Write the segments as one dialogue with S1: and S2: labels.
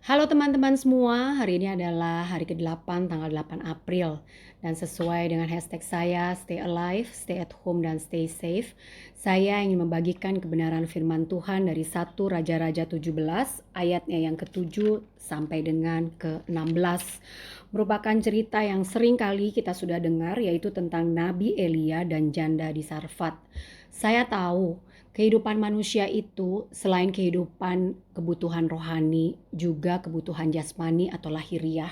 S1: Halo teman-teman semua, hari ini adalah hari ke-8 tanggal 8 April. Dan sesuai dengan hashtag saya, stay alive, stay at home, dan stay safe, saya ingin membagikan kebenaran firman Tuhan dari 1 Raja-Raja 17, ayatnya yang ke-7 sampai dengan ke-16. Merupakan cerita yang sering kali kita sudah dengar, yaitu tentang Nabi Elia dan janda di Sarfat. Saya tahu kehidupan manusia itu selain kehidupan kebutuhan rohani, juga kebutuhan jasmani atau lahiriah.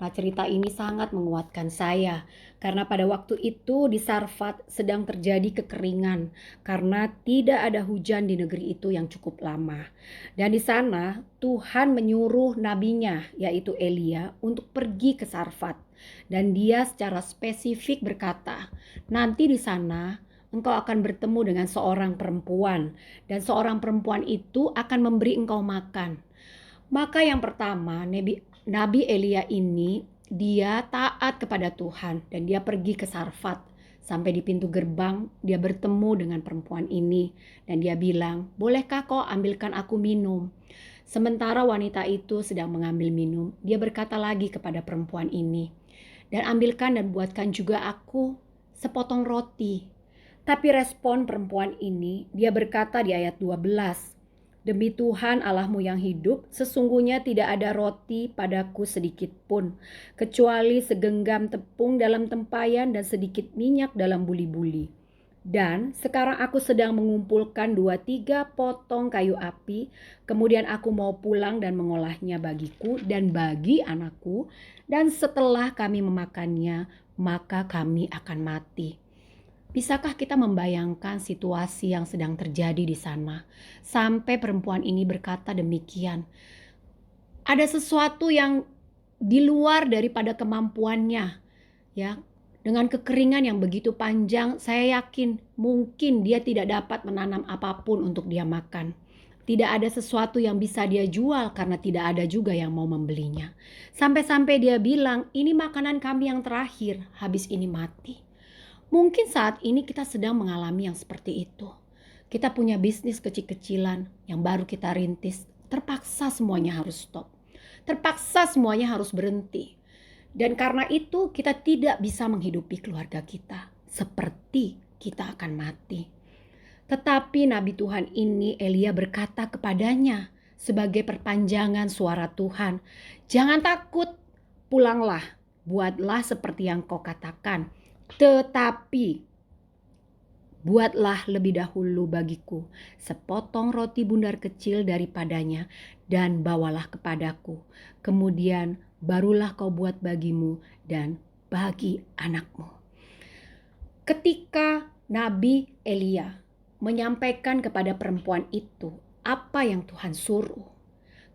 S1: Nah, cerita ini sangat menguatkan saya karena pada waktu itu di Sarfat sedang terjadi kekeringan karena tidak ada hujan di negeri itu yang cukup lama. Dan di sana Tuhan menyuruh nabinya yaitu Elia untuk pergi ke Sarfat. Dan dia secara spesifik berkata, nanti di sana engkau akan bertemu dengan seorang perempuan dan seorang perempuan itu akan memberi engkau makan. Maka yang pertama, Nabi Elia ini dia taat kepada Tuhan dan dia pergi ke Sarfat. Sampai di pintu gerbang dia bertemu dengan perempuan ini dan dia bilang, "Bolehkah kau ambilkan aku minum?" Sementara wanita itu sedang mengambil minum, dia berkata lagi kepada perempuan ini, "Dan ambilkan dan buatkan juga aku sepotong roti." Tapi respon perempuan ini, dia berkata di ayat 12, "Demi Tuhan Allahmu yang hidup, sesungguhnya tidak ada roti padaku sedikit pun, kecuali segenggam tepung dalam tempayan dan sedikit minyak dalam buli-buli. Dan sekarang aku sedang mengumpulkan 2-3 potong kayu api, kemudian aku mau pulang dan mengolahnya bagiku dan bagi anakku, dan setelah kami memakannya, maka kami akan mati." Bisakah kita membayangkan situasi yang sedang terjadi di sana? Sampai perempuan ini berkata demikian. Ada sesuatu yang di luar daripada kemampuannya, ya. Dengan kekeringan yang begitu panjang, saya yakin mungkin dia tidak dapat menanam apapun untuk dia makan. Tidak ada sesuatu yang bisa dia jual karena tidak ada juga yang mau membelinya. Sampai-sampai dia bilang, "Ini makanan kami yang terakhir, habis ini mati." Mungkin saat ini kita sedang mengalami yang seperti itu. Kita punya bisnis kecil-kecilan yang baru kita rintis. Terpaksa semuanya harus stop. Terpaksa semuanya harus berhenti. Dan karena itu kita tidak bisa menghidupi keluarga kita. Seperti kita akan mati. Tetapi Nabi Tuhan ini Elia berkata kepadanya sebagai perpanjangan suara Tuhan, "Jangan takut, pulanglah, buatlah seperti yang kau katakan. Tetapi buatlah lebih dahulu bagiku sepotong roti bundar kecil daripadanya dan bawalah kepadaku. Kemudian barulah kau buat bagimu dan bagi anakmu." Ketika Nabi Elia menyampaikan kepada perempuan itu apa yang Tuhan suruh,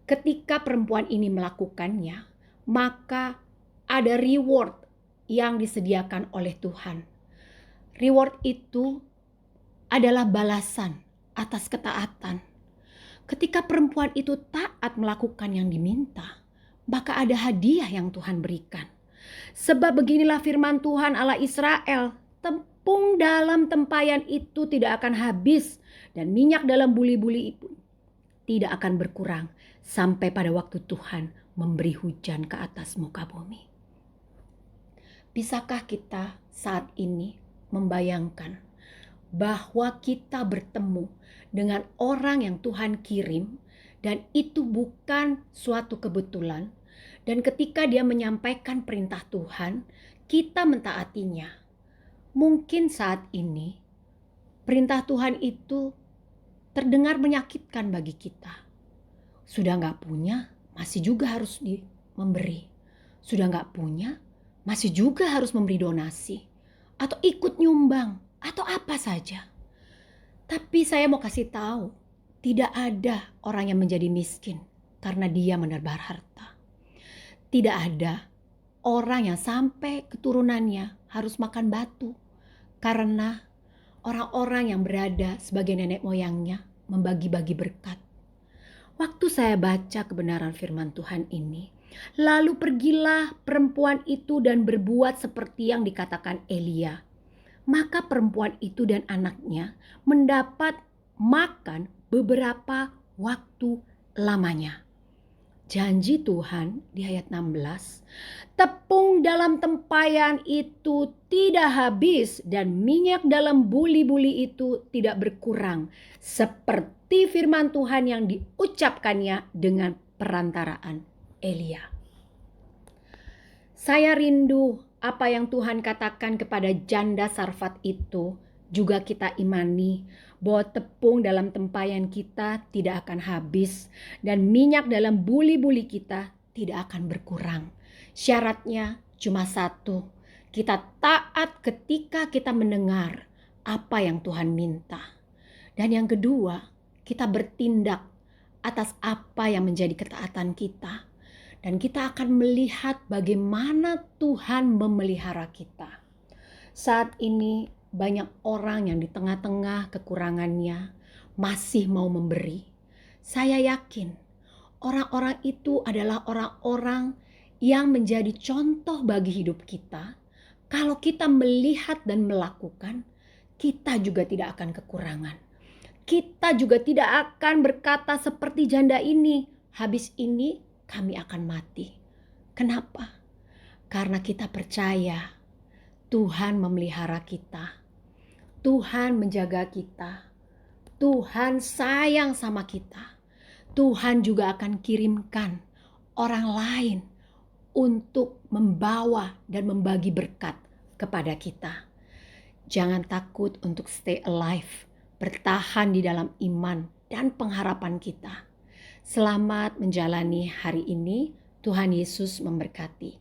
S1: ketika perempuan ini melakukannya, maka ada reward yang disediakan oleh Tuhan. Reward itu adalah balasan atas ketaatan. Ketika perempuan itu taat melakukan yang diminta, maka ada hadiah yang Tuhan berikan. Sebab beginilah firman Tuhan Allah Israel, tepung dalam tempayan itu tidak akan habis dan minyak dalam buli-buli itu tidak akan berkurang sampai pada waktu Tuhan memberi hujan ke atas muka bumi. Bisakah kita saat ini membayangkan bahwa kita bertemu dengan orang yang Tuhan kirim dan itu bukan suatu kebetulan, dan ketika dia menyampaikan perintah Tuhan, kita mentaatinya. Mungkin saat ini perintah Tuhan itu terdengar menyakitkan bagi kita. Sudah gak punya, masih juga harus memberi. Sudah gak punya, masih juga harus memberi donasi atau ikut nyumbang atau apa saja. Tapi saya mau kasih tahu, tidak ada orang yang menjadi miskin karena dia menebar harta. Tidak ada orang yang sampai keturunannya harus makan batu karena orang-orang yang berada sebagai nenek moyangnya membagi-bagi berkat. Waktu saya baca kebenaran firman Tuhan ini, lalu pergilah perempuan itu dan berbuat seperti yang dikatakan Elia. Maka perempuan itu dan anaknya mendapat makan beberapa waktu lamanya. Janji Tuhan di ayat 16, tepung dalam tempayan itu tidak habis dan minyak dalam buli-buli itu tidak berkurang, seperti firman Tuhan yang diucapkannya dengan perantaraan Elia. Saya rindu apa yang Tuhan katakan kepada janda Sarfat itu juga kita imani, bahwa tepung dalam tempayan kita tidak akan habis dan minyak dalam buli-buli kita tidak akan berkurang. Syaratnya cuma satu, kita taat ketika kita mendengar apa yang Tuhan minta. Dan yang kedua, kita bertindak atas apa yang menjadi ketaatan kita. Dan kita akan melihat bagaimana Tuhan memelihara kita. Saat ini banyak orang yang di tengah-tengah kekurangannya masih mau memberi. Saya yakin orang-orang itu adalah orang-orang yang menjadi contoh bagi hidup kita. Kalau kita melihat dan melakukan, kita juga tidak akan kekurangan. Kita juga tidak akan berkata seperti janda ini, habis ini kami akan mati. Kenapa? Karena kita percaya Tuhan memelihara kita. Tuhan menjaga kita. Tuhan sayang sama kita. Tuhan juga akan kirimkan orang lain untuk membawa dan membagi berkat kepada kita. Jangan takut untuk stay alive, bertahan di dalam iman dan pengharapan kita. Selamat menjalani hari ini. Tuhan Yesus memberkati.